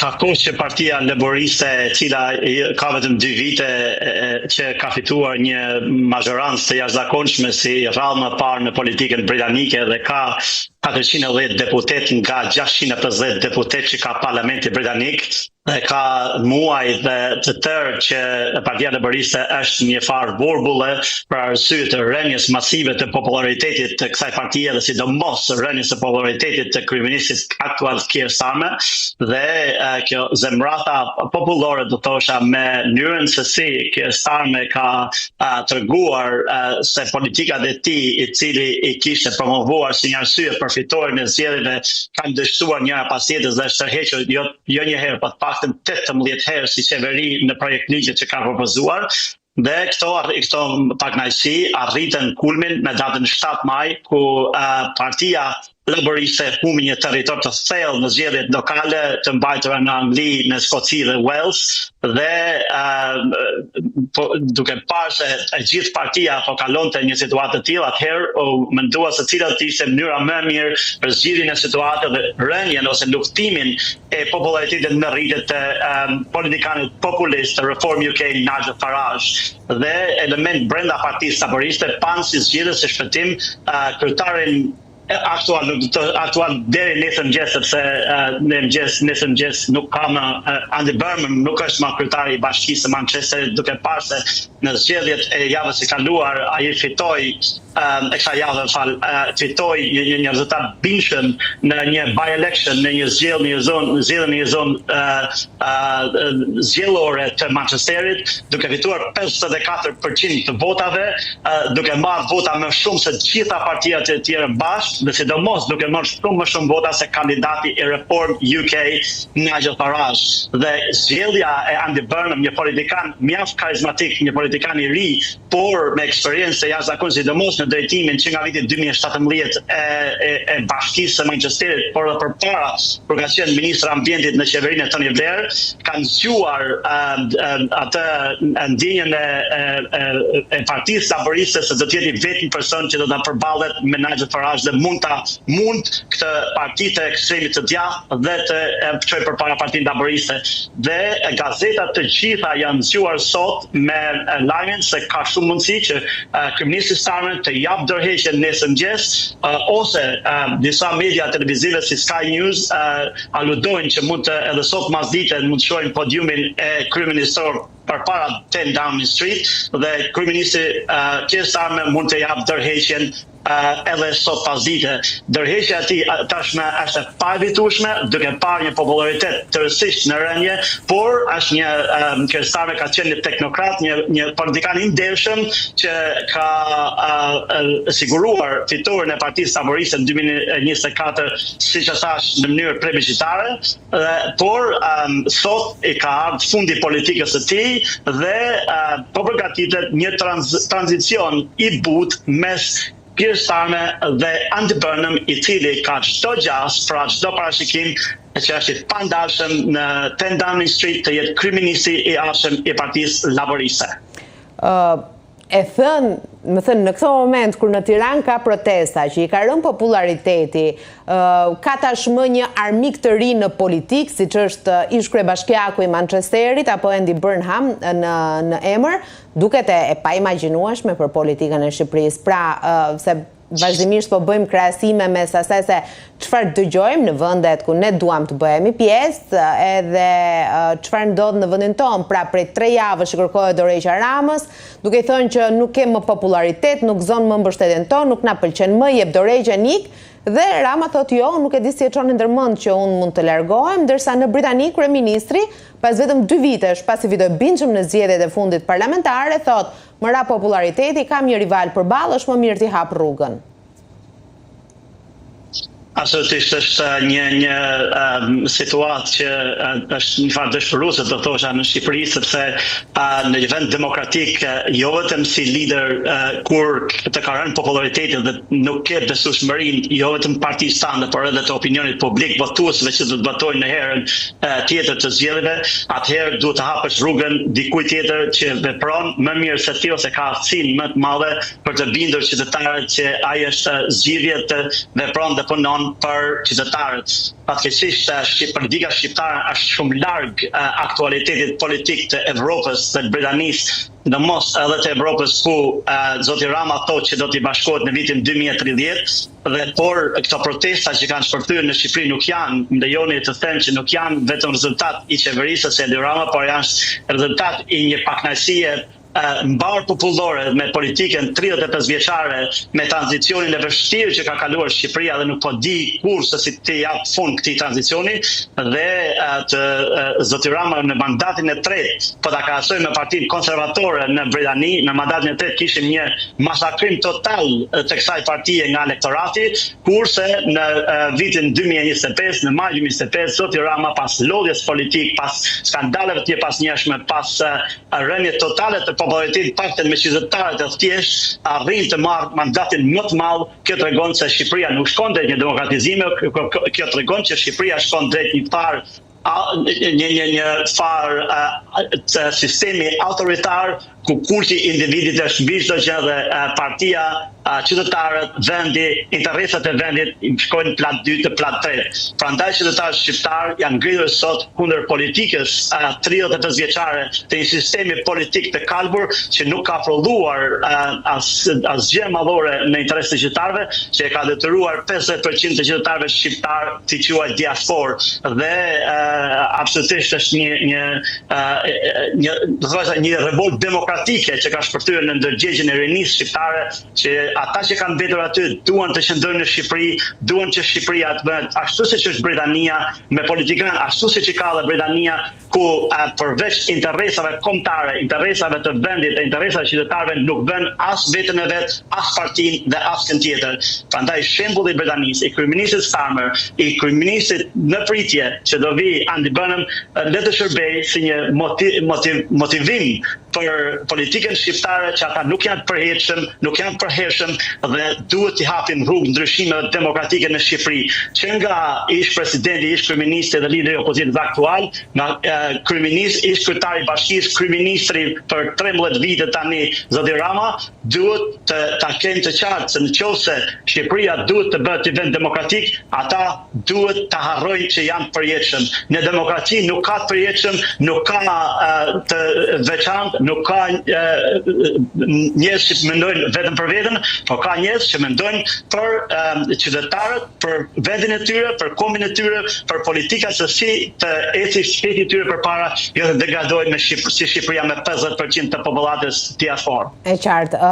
Ka kohë që Partia Laboriste, e cila ka vetëm 2 vite që ka fituar një mazhorancë të jashtëzakonshme si rradhë më parë në politikën britanike dhe ka 410 deputet nga 650 deputet që ka Parlamenti Britanik, dhe ka muaj dhe të tërë që Partia Laboriste është një farë burbulle për arsye të rënjes masive të popularitetit të kësaj partie dhe sidomos rënjes së popularitetit të kryeministit aktual Keir Starmer, dhe kjo zemrata popullore do thosha me mënyrën se si Keir Starmer ka treguar se politikat e tij i cili i kishte promovuar si një arsye për fitoren e zgjedhjeve kanë dështuar njëra pas tjetrës dhe është tërhequr jo një herë, por paktën 18 herë si qeveri në projekt ligje që ka propozuar. Dhe këto pakënaqësi arritën kulmin me datën 7 maj, ku Partia Laboriste humi një territor të thellë në zgjedhjet lokale të mbajtura në Angli, në Skoci dhe Wales, dhe duke parë se e gjithë partia po kalonte një situatë të tillë, atëherë mendua se cila ishte mënyra më e mirë për zgjidhjen e situatës dhe rënjen ose luftimin e popularitetit në rritje të politikanit populist të Reform UK Nigel Farage, dhe element brenda Partisë Laboriste panë si zgjedhës së shpëtim kryetarin aktual deri nesër mëngjes, sepse nesër mëngjes nuk ka më Andy Burnham nuk është më kryetari i Bashkisë së Manchesterit, duke parë se në zgjedhjet e javës së kaluar ai fitoi fitoi një rezultat bindshëm në një by-election në një zgjedhje zgjedhore të Manchesterit, duke fituar 54% të votave, duke marrë vota më shumë se gjitha partijat e tjera bashkë, dhe sidomos duke marrë më shumë vota se kandidati i Reform UK Nigel Farage. Dhe zgjedhja e Andy Burnham, një politikan mjaft karizmatik, një politikan i ri, por me eksperiencë të jashtëzakonshme, sidomos në drejtimin që nga viti 2017 e Bashkisë së Manchesterit, por edhe përpara kur ka qenë ministër ambientit në qeverinë e Tony Blair, kanë zgjuar atë ndjenjën e Partisë Laboriste se do të jetë vetëm person që do ta përballet me Nigel Farage dhe mund këtë parti të ekstremit të djathtë dhe të çojë përpara Partinë Laboriste. Dhe gazetat të gjitha janë zgjuar sot me lajmin se ka shumë mundësi që kryeministri Starmer të jap dorëheqjen nesër mëngjes, ose disa media televizive si Sky News aludojnë që mund të edhe sot masdite mund të shohin podiumin e kryeministrit përpara 10 Downing Street, dhe kryeministri Keir Starmer mund të jap dorëheqjen edhe sot pasdite. Dërheqja e tij tashmë është e pavitueshme, duke parë një popularitet tërësisht në rënje, por është një Keir Starmer ka qenë një teknokrat, një politikan i ndershëm që ka siguruar fitoren e Partisë Laboriste në 2024, siç e thash, në mënyrë plebiscitare, por sot i ka ardhur fundi politikës së tij dhe po përgatitet një tranzicion i butë mes Keir Starmer dhe Andy Burnham, i cili ka çdo gjas, pra çdo parashikim që është i pandalshëm në 10 Downing Street të jetë kryeministri i ardhshëm i Partisë Laboriste. Më thënë, në këto moment, kur në Tiranë ka protesta, që i ka rënë populariteti, ka tashmë një armik të ri në politik, siç është ish kryebashkiaku i Manchesterit, apo Andy Burnham në emër, duket e paimagjinueshme për politikën e Shqipërisë. Pra, se vazhdimisht po bëjmë krahasime me asaj se çfarë dëgjojmë në vendet ku ne duam të bëhemi pjesë, edhe çfarë ndodh në vendin tonë. Pra, prej 3 javësh që kërkohet dorëheqja Ramës, duke thënë që nuk kemë më popularitet, nuk zon më mbështetjen tonë, nuk na pëlqen më, jep dorëheqjen ik. Dhe Rama thotë jo, nuk e di si e çon ndërmend që unë mund të largohem, ndërsa në Britani kryeministri, pas vetëm 2 vitesh pasi fitoi bindshëm në zgjedhjet e fundit parlamentare, thotë më ra populariteti, kam një rival përballë, është më mirë t'i hap rrugën. Absolutisht është një situatë që është një farë dëshpëruese, do thosha, në Shqipëri, sepse në një vend demokratik jo vetëm si lider kur të ka rënë populariteti dhe nuk ke besueshmërinë jo vetëm partisë tande, por edhe të opinionit publik, votuesve që do të votojnë në herën tjetër të zgjedhjeve, atëherë duhet të hapësh rrugën dikujt tjetër që vepron më mirë se ti ose ka aftësinë më të madhe për të bindur qytetarët që ai është zgjidhje të vepron dhe punon për qytetarët. Fatkeqësisht politika shqiptare është shumë larg aktualitetit politik të Evropës dhe Britanisë, mos edhe të Evropës ku zoti Rama thotë që do t'i bashkohet në vitin 2030, por këto protesta që kanë shpërthyer në Shqipëri nuk janë, më lejoni të them që nuk janë vetëm rezultat i qeverisë së Edi Rama, por janë rezultat i një pakënaqësie mbar popullore me politikën 35 vjeçare, me tranzicionin e vështirë që ka kaluar Shqipëria dhe nuk po di kur se si të jap fund këtij tranzicioni, dhe të zoti Rama në mandatin e tretë, po ta krahasoj me Partinë Konservatore në Britani, në mandatin e tretë kishim një masakrim total të kësaj partie nga elektorati, kurse në vitin 2025, në maj 2025, zoti Rama pas lodhjes politik, pas skandaleve të pasnjëshme, pas rënies totale të popullaritet pakten me qytetarët e thjesht arrin të marrë mandatin më të madh. Kjo tregon se Shqipëria nuk shkon drejt një demokratizimi, kjo tregon që Shqipëria shkon drejt një sistemi autoritar ku kulti i individit është mbi çdo gjë dhe partia, qytetarët, vendi, interesat e vendit shkojnë plat 2 të plat 3. Prandaj qytetarët shqiptar janë ngritur sot kundër politikës 35 vjeçare të një sistemi politik të kalbur që nuk ka prodhuar asgjë madhore në interes të qytetarëve, që e ka detyruar 50% të qytetarëve shqiptar të quajë diasporë, dhe absolutisht është një revolt demokratike që ka shpërthyer në ndërgjegjen e rinisë shqiptare, që ata që kanë mbetur aty duan të qëndrojnë në Shqipëri, duan që Shqipëria të bëhet ashtu siç është Britania, me politikën ashtu siç ka dhe Britania, ku përveç interesave kombëtare, interesave të vendit e interesave të qytetarëve nuk bën as veten e vet, as partinë dhe as kënd tjetër. Prandaj shembulli i Britanisë, i kryeministit Starmer, i kryeministit në pritje që do vi Andy Burnham, le të shërbej si një motivim për politikën shqiptare, që ata nuk janë përhershëm dhe duhet t'i hapin rrugë ndryshimeve demokratike në Shqipëri, që nga ish presidenti, ish kryeministri dhe lideri i opozitës aktual, nga kryeminist, ish kryetari i bashkisë, kryeministri për 13 vite tani zoti Rama, duhet ta kenë të qartë se nëse Shqipëria duhet të bëhet një vend demokratik, ata duhet ta harrojnë që janë të përjetshëm. Në demokraci nuk ka të përjetshëm, nuk ka të veçantë, nuk ka njerëz që mendojnë vetëm për veten, por ka njerëz që mendojnë për qytetarët, për vendin e tyre, për kombin e tyre, për politikat se si të ecë shteti i tyre përpara, jo të degradojnë si Shqipëria me 50% të popullatës diasporë. E qartë.